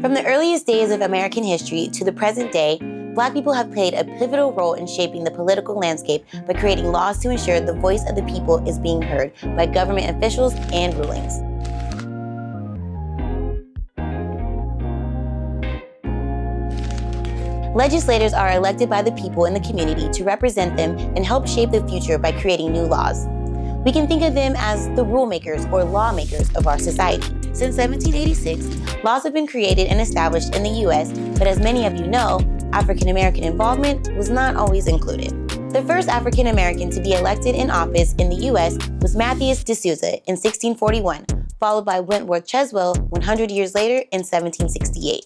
From the earliest days of American history to the present day, Black people have played a pivotal role in shaping the political landscape by creating laws to ensure the voice of the people is being heard by government officials and rulings. Legislators are elected by the people in the community to represent them and help shape the future by creating new laws. We can think of them as the rule makers or lawmakers of our society. Since 1786, laws have been created and established in the U.S., but as many of you know, African American involvement was not always included. The first African American to be elected in office in the U.S. was Matthias D'Souza in 1641, followed by Wentworth Cheswell 100 years later in 1768.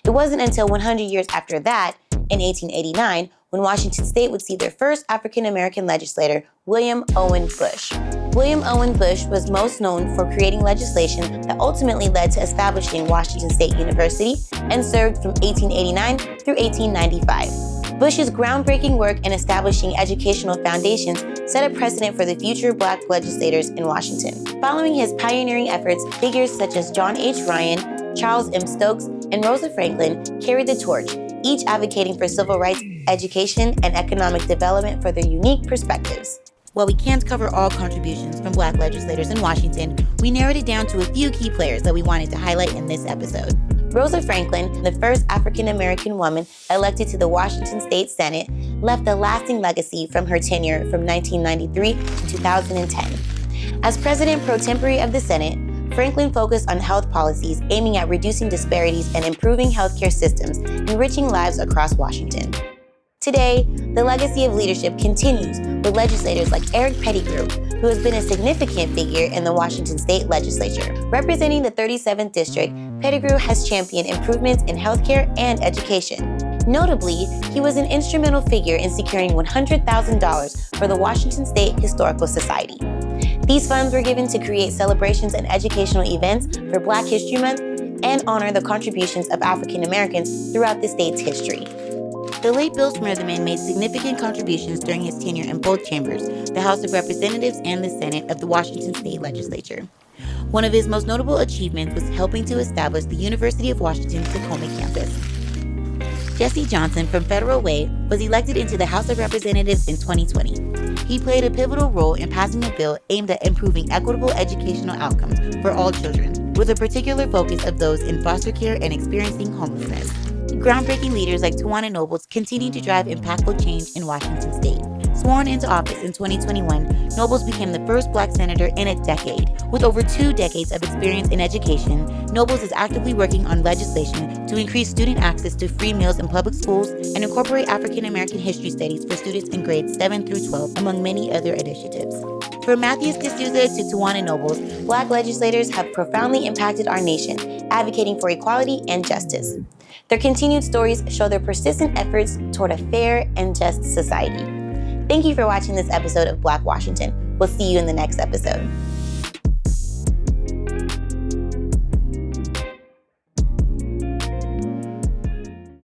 It wasn't until 100 years after that, in 1889, when Washington State would see their first African American legislator, William Owen Bush. William Owen Bush was most known for creating legislation that ultimately led to establishing Washington State University and served from 1889 through 1895. Bush's groundbreaking work in establishing educational foundations set a precedent for the future Black legislators in Washington. Following his pioneering efforts, figures such as John H. Ryan, Charles M. Stokes, and Rosa Franklin carried the torch, each advocating for civil rights, education, and economic development for their unique perspectives. While we can't cover all contributions from Black legislators in Washington, we narrowed it down to a few key players that we wanted to highlight in this episode. Rosa Franklin, the first African American woman elected to the Washington State Senate, left a lasting legacy from her tenure from 1993 to 2010. As president pro tempore of the Senate, Franklin focused on health policies aiming at reducing disparities and improving healthcare systems, enriching lives across Washington. Today, the legacy of leadership continues with legislators like Eric Pettigrew, who has been a significant figure in the Washington State Legislature. Representing the 37th District, Pettigrew has championed improvements in healthcare and education. Notably, he was an instrumental figure in securing $100,000 for the Washington State Historical Society. These funds were given to create celebrations and educational events for Black History Month and honor the contributions of African Americans throughout the state's history. The late Bill Smertherman made significant contributions during his tenure in both chambers, the House of Representatives and the Senate of the Washington State Legislature. One of his most notable achievements was helping to establish the University of Washington's Tacoma campus. Jesse Johnson from Federal Way was elected into the House of Representatives in 2020. He played a pivotal role in passing a bill aimed at improving equitable educational outcomes for all children, with a particular focus of those in foster care and experiencing homelessness. Groundbreaking leaders like Tawana Nobles continue to drive impactful change in Washington State. Sworn into office in 2021, Nobles became the first Black senator in a decade. With over 2 decades of experience in education, Nobles is actively working on legislation to increase student access to free meals in public schools and incorporate African American history studies for students in grades 7 through 12, among many other initiatives. From Matthias D'Souza to Tawana Nobles, Black legislators have profoundly impacted our nation, advocating for equality and justice. Their continued stories show their persistent efforts toward a fair and just society. Thank you for watching this episode of Black Washington. We'll see you in the next episode.